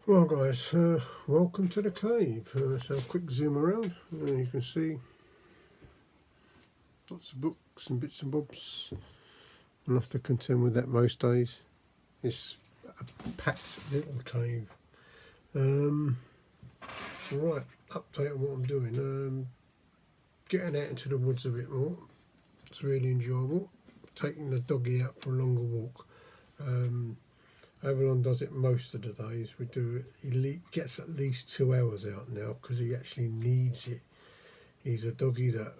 Well guys, welcome to the cave. Let's have a quick zoom around. You can see lots of books and bits and bobs. I'll have to contend with that most days. It's a packed little cave. Right, update on what I'm doing. Getting out into the woods a bit more. It's really enjoyable. Taking the doggy out for a longer walk. Avalon does it most of the days. We do it. He gets at least 2 hours out now because he actually needs it. He's a doggy that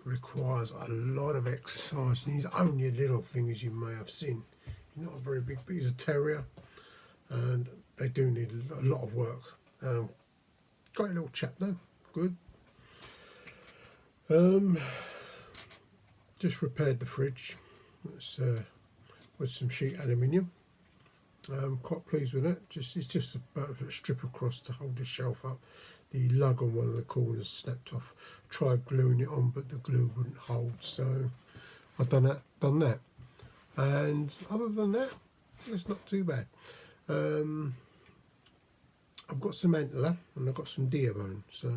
requires a lot of exercise, and he's only a little thing, as you may have seen. He's not a very big, but he's a terrier, and they do need a lot of work. Great little chap though, good. Just repaired the fridge. It's with some sheet aluminium. Quite pleased with it. It's just a strip across to hold the shelf up. The lug on one of the corners snapped off. Tried gluing it on, but the glue wouldn't hold. So I've done that. And other than that, it's not too bad. I've got some antler and I've got some deer bone. So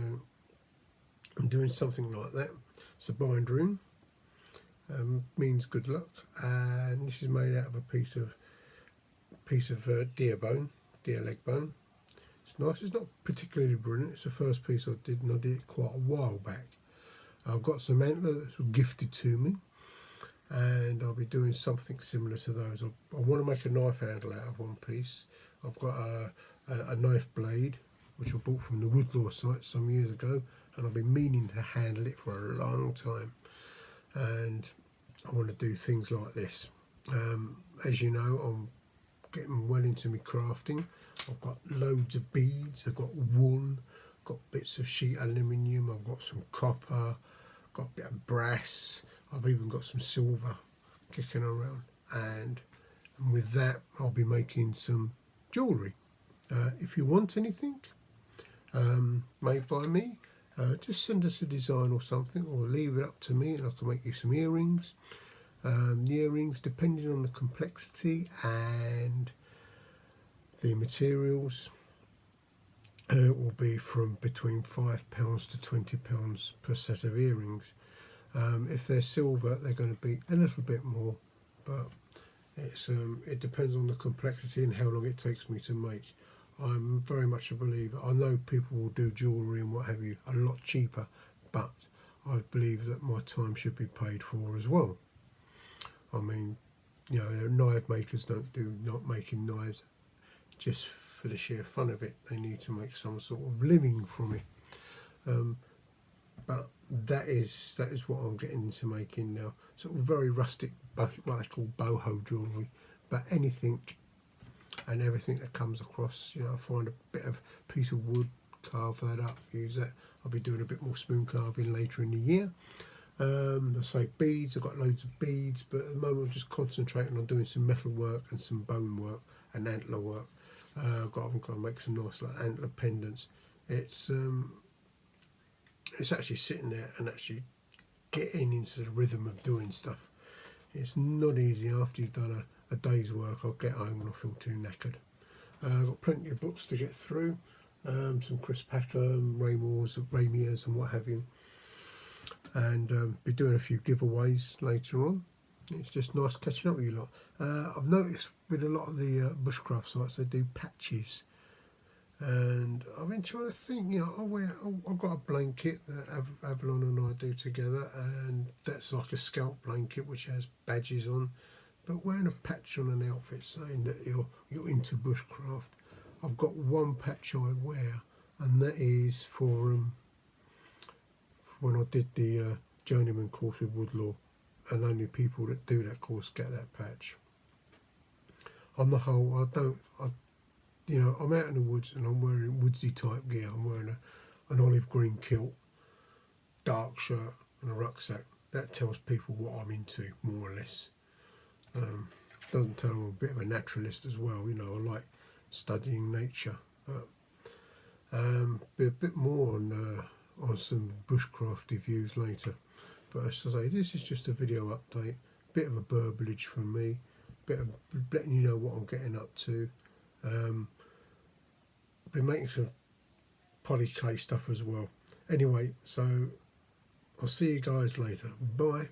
I'm doing something like that. It's a bind room. Means good luck. And this is made out of a piece of deer bone, deer leg bone. It's nice. It's not particularly brilliant. It's the first piece I did, and I did it quite a while back. I've got some antler that's gifted to me, and I'll be doing something similar to those. I want to make a knife handle out of one piece. I've got a knife blade, which I bought from the Woodlaw site some years ago, and I've been meaning to handle it for a long time. And I want to do things like this. As you know, I'm getting well into my crafting. I've got loads of beads, I've got wool, got bits of sheet aluminium, I've got some copper, got a bit of brass, I've even got some silver kicking around, and with that I'll be making some jewellery. If you want anything made by me, just send us a design or something, or leave it up to me and I can make you some earrings. The earrings, depending on the complexity and the materials, it will be from between £5 to £20 per set of earrings. If they're silver, they're going to be a little bit more, but it depends on the complexity and how long it takes me to make. I'm very much a believer. I know people will do jewellery and what have you a lot cheaper, but I believe that my time should be paid for as well. I mean, knife makers not making knives just for the sheer fun of it. They need to make some sort of living from it. But that is what I'm getting into making now. Sort of very rustic, what I call boho jewellery. But anything and everything that comes across, I find a bit of piece of wood, carve that up, use that. I'll be doing a bit more spoon carving later in the year. I say beads, I've got loads of beads, but at the moment I'm just concentrating on doing some metal work and some bone work and antler work. I'm going to make some nice like antler pendants. It's actually sitting there and actually getting into the rhythm of doing stuff. It's not easy after you've done a day's work. I'll get home and I feel too knackered. I've got plenty of books to get through, some Chris Packer, Ramiers and what have you. And be doing a few giveaways later on. It's just nice catching up with you lot. I've noticed with a lot of the bushcraft sites they do patches, and I've been trying to think. I've got a blanket that Avalon and I do together, and that's like a scout blanket which has badges on. But wearing a patch on an outfit saying that you're into bushcraft, I've got one patch I wear, and that is for when I did the journeyman course with Woodlaw, and only people that do that course get that patch. On the whole, I'm out in the woods and I'm wearing woodsy type gear. I'm wearing an olive green kilt, dark shirt and a rucksack. That tells people what I'm into, more or less. Doesn't tell I'm a bit of a naturalist as well. I like studying nature. But be a bit more on some bushcrafty views later. But as I say, this is just a video update, bit of a burblage from me, bit of letting you know what I'm getting up to. been making some poly clay stuff as well. Anyway, so I'll see you guys later. Bye.